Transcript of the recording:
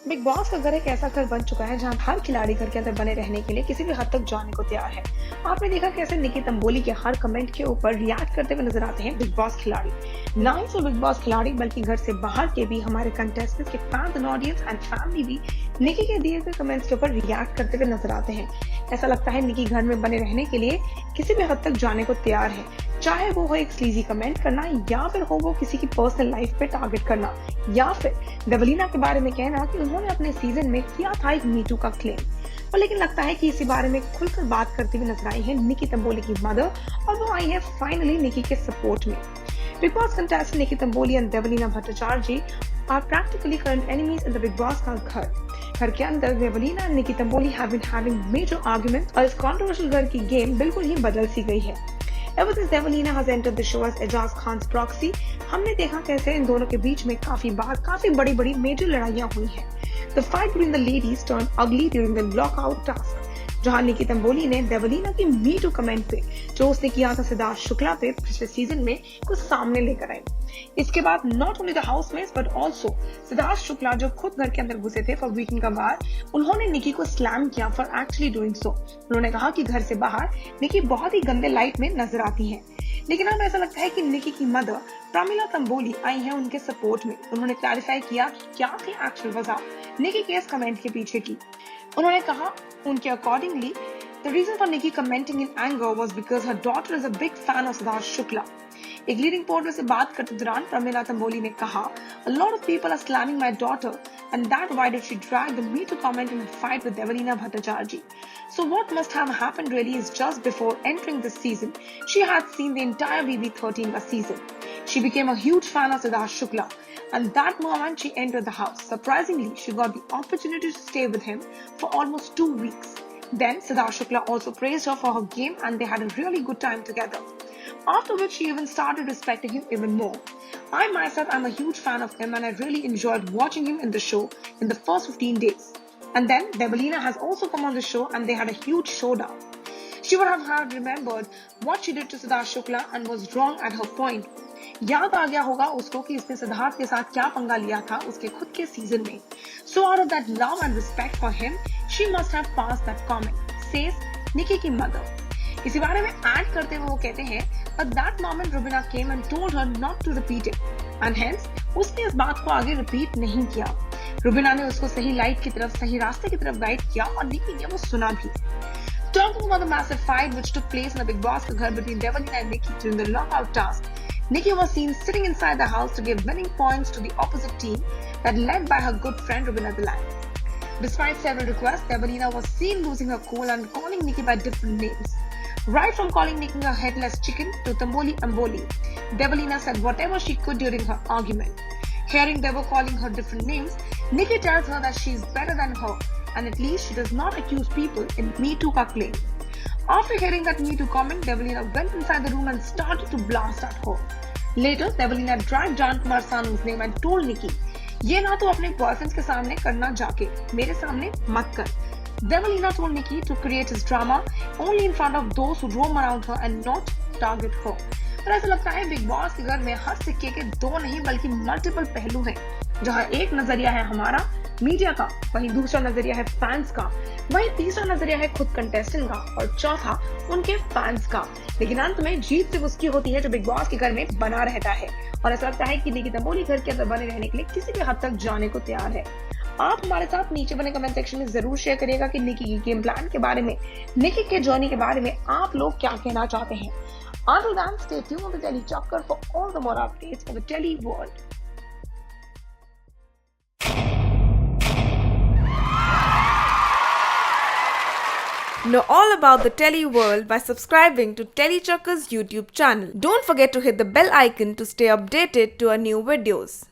Big Boss का घर एक ऐसा घर बन चुका है जहां हर खिलाड़ी घर के अंदर बने रहने के लिए किसी भी हद तक जाने को तैयार है। आपने देखा कैसे निकी तंबोली के हर कमेंट के ऊपर रिएक्ट करते हुए नजर आते हैं बिग बॉस खिलाड़ी। ना ही सिर्फ बिग बॉस खिलाड़ी बल्कि घर से बाहर के भी हमारे कंटेस्टेंट्स के fans and audience and family भी निकी के दिए गए कमेंट्स के ऊपर रिएक्ट करते हुए नजर आते हैं। ऐसा लगता है निकी घर में बने रहने के लिए किसी भी हद तक जाने को तैयार है, चाहे वो हो एक स्लीजी कमेंट करना या फिर हो वो किसी की पर्सनल लाइफ पे टारगेट करना या फिर देवलीना के बारे में कहना कि उन्होंने अपने सीजन में किया था एक मीटू का क्लेम। और लेकिन लगता है कि इसी बारे में खुलकर बात करती हुई नजर आई है निकी तंबोली की मदर, और वो आई है फाइनली निकी के सपोर्ट में। Bigg Boss contestant Nikki Tamboli and Devoleena Bhattacharya are practically current enemies in the Bigg Boss का घर के अंदर Devoleena and Nikki Tamboli have been having major argument और इस कंट्रोवर्शियल घर की गेम बिल्कुल ही बदल सी गई है। Ever since Devalina has entered the show as Ejaz Khan's proxy, हमने देखा कैसे इन दोनों के बीच में काफी बड़ी मेजर लड़ाइयां हुई हैं। The fight between the ladies turned ugly during the lockout task, जहां निकी तंबोली ने देवलीना की मी टू कमेंट पे जो उसने किया था सिद्धार्थ शुक्ला पे पिछले सीजन में कुछ सामने लेकर आई। इसके बाद not only the housemates but also Siddharth Shukla जो खुद घर के अंदर घुसे थे फॉर वीकेंड का बाहर, उन्होंने निकी को स्लैम किया फॉर एक्चुअली डूइंग सो। उन्होंने कहा कि घर से बाहर निकी बहुत ही गंदे लाइट में नजर आती है। लेकिन अब ऐसा लगता है कि निकी की मदर प्रमिला तंबोली आई है उनके सपोर्ट में। उन्होंने क्लैरिफाई किया कि क्या थी एक्चुअल वजह निकी के इस कमेंट के पीछे की। उन्होंने कहा उनके accordingly the reason for Nikki commenting in anger was because her daughter is a big fan of Siddharth Shukla. एक लीडिंग रिपोर्टर से बात करते दौरान प्रमिला तंबोली ने कहा, A lot of people are slamming my daughter and that why did she drag the Me Too comment in a fight with Devalina Bhattacharjee. So what must have happened really is just before entering this season, she had seen the entire BB13 season. She became a huge fan of Siddharth Shukla and that moment she entered the house. Surprisingly, she got the opportunity to stay with him for almost 2 weeks. Then Siddharth Shukla also praised her for her game and they had a really good time together. After which she even started respecting him even more. I myself am a huge fan of him and I really enjoyed watching him in the show in the first 15 days. And then Devalina has also come on the show and they had a huge showdown. She would have had remembered what she did to Siddharth Shukla and was wrong at her point. याद आ गया होगा उसको कि इसने सिद्धार्थ के साथ क्या पंगा लिया था उसके खुद के सीजन में। So out of that love and respect for him, she must have passed that comment, says Nikki की mother. इसी बारे में ऐड करते हुए वो कहते हैं, But that moment Rubina came and told her not to repeat it, and hence उसने इस बात को आगे रिपीट नहीं किया। रुबिना ने उसको सही लाइट की तरफ, सही रास्ते की तरफ गाइड किया और निकी ने वो सुना भी। Talking about the massive fight which took place in the Big Boss घर between Devalina and Nikki during the lockout task, Nikki was seen sitting inside the house to give winning points to the opposite team that led by her good friend Rubina Dalai. Despite several requests, Devalina was seen losing her cool and calling Nikki by different names. Right from calling Nikki a headless chicken to Tamboli Amboli, Devalina said whatever she could during her argument. Hearing Devo calling her different names, Nikki tells her that she is better than her and at least she does not accuse people in Me Too ka claim. After hearing that Me Too comment, Devalina went inside the room and started to blast at her. Later, Devalina dragged Jan Kumar Sanu's name and told Nikki, ये ना तो अपने boyfriends के सामने करना जाके मेरे सामने मत कर। Devalina told Nikki to create his drama only in front of those who roam around her and not target her. पर ऐसा लगता है बिग बॉस के घर में हर सिक्के के दो नहीं बल्कि मल्टीपल पहलू हैं, जहां एक नजरिया है हमारा मीडिया का, वहीं दूसरा नजरिया है फैंस का, वहीं तीसरा नजरिया है खुद कंटेस्टेंट का और चौथा उनके फैंस का। लेकिन अंत में जीत सिर्फ उसकी होती है जो बिग बॉस के घर में बना रहता है। और ऐसा लगता है कि निकी तंबोली घर के अंदर बने रहने के लिए किसी भी हद तक जाने को तैयार है। आप हमारे साथ नीचे बने कमेंट सेक्शन में जरूर शेयर करिएगा कि निकी की गेम प्लान के बारे में, निकी के जर्नी के बारे में आप लोग क्या कहना चाहते हैं। Until then, stay tuned to Telly Chakkar for all the more updates for the Telly world. Know all about the Telly world by subscribing to Telly Chakkar's YouTube channel. Don't forget to hit the bell icon to stay updated to our new videos.